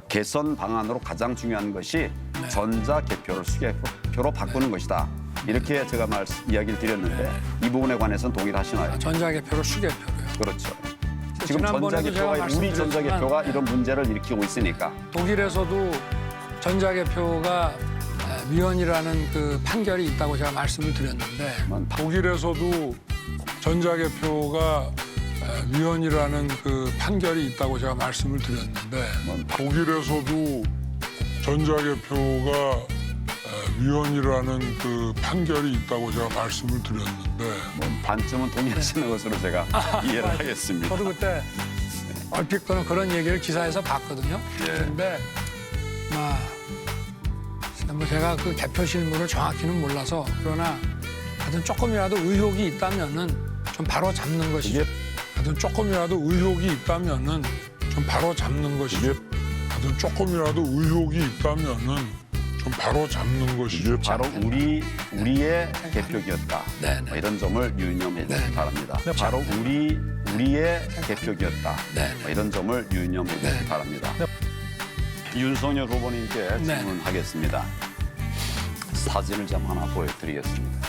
개선 방안으로 가장 중요한 것이 전자 개표를 수개표로 바꾸는 것이다. 이렇게 제가 이야기를 드렸는데 이 부분에 관해서는 동의를 하시나요? 전자개표로 수개표로요. 그렇죠. 지금 지난번에도 제가 전자개표가 우리 전자개표가 말씀드렸지만, 이런 문제를 일으키고 있으니까 독일에서도 전자개표가 위헌이라는 그 판결이 있다고 제가 말씀을 드렸는데 독일에서도 전자개표가 위헌이라는 그 판결이 있다고 제가 말씀을 드렸는데 독일에서도 전자개표가 위헌이라는 그 판결이 있다고 제가 말씀을 드렸는데 반쯤은 동의하시는 것으로 제가 이해를 하겠습니다. 저도 그때 얼핏 그런 얘기를 기사에서 봤거든요. 그런데 뭐 제가 그 개표 실무를 정확히는 몰라서 그러나 하여튼 조금이라도 의혹이 있다면은 좀 바로 잡는 것이죠. 하여튼 조금이라도 의혹이 있다면은 좀 바로 잡는 것이죠. 하여튼 조금이라도 의혹이 있다면은 좀 바로 잡는 것이죠. 바로 우리의 개표기였다. 네, 뭐 이런 점을 유념해 주시기 바랍니다. 바로 우리의 개표기였다. 네. 뭐 이런 점을 유념해 주시기 바랍니다. 윤석열 후보님께 질문하겠습니다. 사진을 좀 하나 보여드리겠습니다.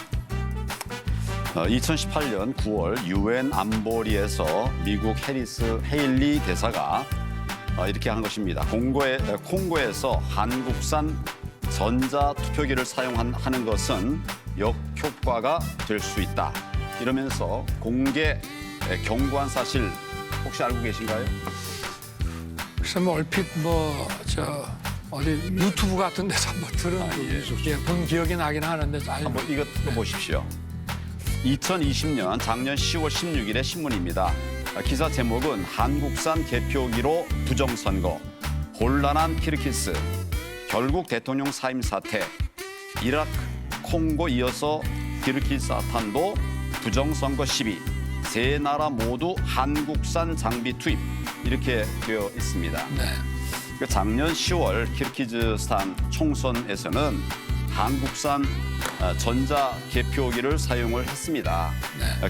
2018년 9월 유엔 안보리에서 미국 헤일리 대사가 이렇게 한 것입니다. 콩고에서 한국산 전자투표기를 사용하는 것은 역효과가 될 수 있다. 이러면서 공개 경고한 사실 혹시 알고 계신가요? 글쎄 뭐 얼핏 어디 유튜브 같은 데서 한번 들은 본 기억이 나긴 하는데 한번 이것도 보십시오. 2020년 작년 10월 16일의 신문입니다. 기사 제목은 한국산 개표기로 부정선거, 곤란한 키르기스, 결국 대통령 사임 사태, 이라크, 콩고 이어서 키르기스스탄도 부정선거 시비, 세 나라 모두 한국산 장비 투입 이렇게 되어 있습니다. 작년 10월 키르기즈스탄 총선에서는 한국산 전자 개표기를 사용을 했습니다.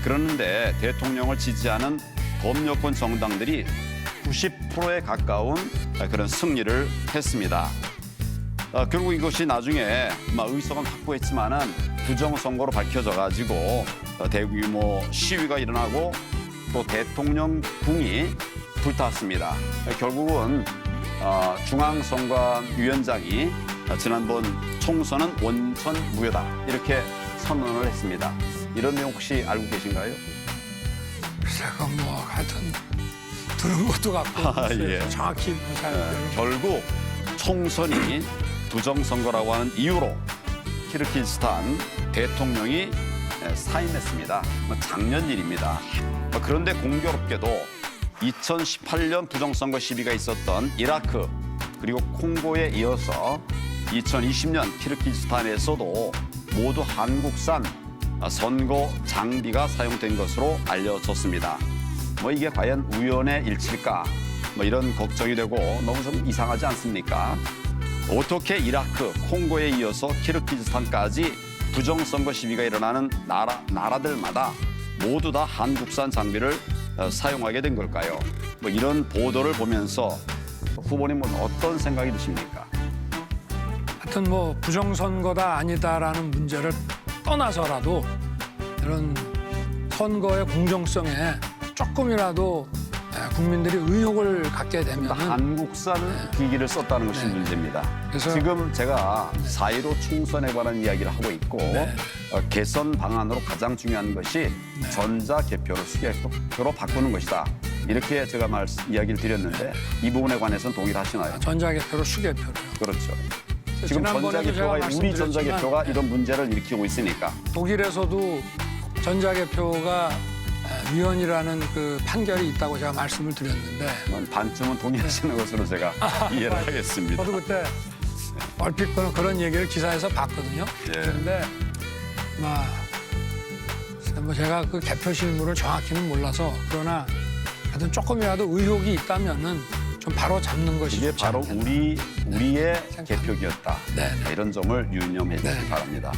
그런데 대통령을 지지하는 범여권 정당들이 90%에 가까운 그런 승리를 했습니다. 결국 이것이 나중에 의석은 확보했지만은 부정선거로 밝혀져가지고 대규모 시위가 일어나고 또 대통령궁이 불탔습니다. 결국은 중앙선관위원장이 지난번 총선은 원천 무효다 이렇게 선언을 했습니다. 이런 내용 혹시 알고 계신가요? 제가 하여튼 들은 것도 같고 예. 정확히 잘 결국 총선이 부정선거라고 하는 이유로 키르기즈스탄 대통령이 사임했습니다. 작년 일입니다. 그런데 공교롭게도 2018년 부정선거 시비가 있었던 이라크 그리고 콩고에 이어서 2020년 키르기즈스탄에서도 모두 한국산 선거 장비가 사용된 것으로 알려졌습니다. 이게 과연 우연의 일치일까? 이런 걱정이 되고 너무 좀 이상하지 않습니까? 어떻게 이라크, 콩고에 이어서 키르기즈스탄까지 부정선거 시비가 일어나는 나라들마다 모두 다 한국산 장비를 사용하게 된 걸까요? 이런 보도를 보면서 후보님은 어떤 생각이 드십니까? 하여튼 부정선거다 아니다라는 문제를 떠나서라도 이런 선거의 공정성에 조금이라도 국민들이 의혹을 갖게 되면 한국산 기기를 썼다는 것이 문제입니다. 그래서 지금 제가 4.15 총선에 관한 이야기를 하고 있고 개선 방안으로 가장 중요한 것이 전자 개표를 수개표로 바꾸는 것이다. 이렇게 제가 이야기를 드렸는데 이 부분에 관해서는 동의를 하시나요? 전자개표로 수개표로요. 그렇죠. 지금 지난번에도 제가 우리 말씀드렸지만, 전자개표가 이런 문제를 일으키고 있으니까 독일에서도 전자개표가 위헌이라는 그 판결이 있다고 제가 말씀을 드렸는데 반쯤은 동의하시는 것으로 제가 이해를 하겠습니다. 저도 그때 얼핏 그런 얘기를 기사에서 봤거든요. 그런데 제가 그 개표 실무를 정확히는 몰라서 그러나 하여튼 조금이라도 의혹이 있다면은 좀 바로 잡는 것이 이게 좋지 바로 않겠나. 우리의 개표기였다. 네. 이런 점을 유념해 주시기 바랍니다.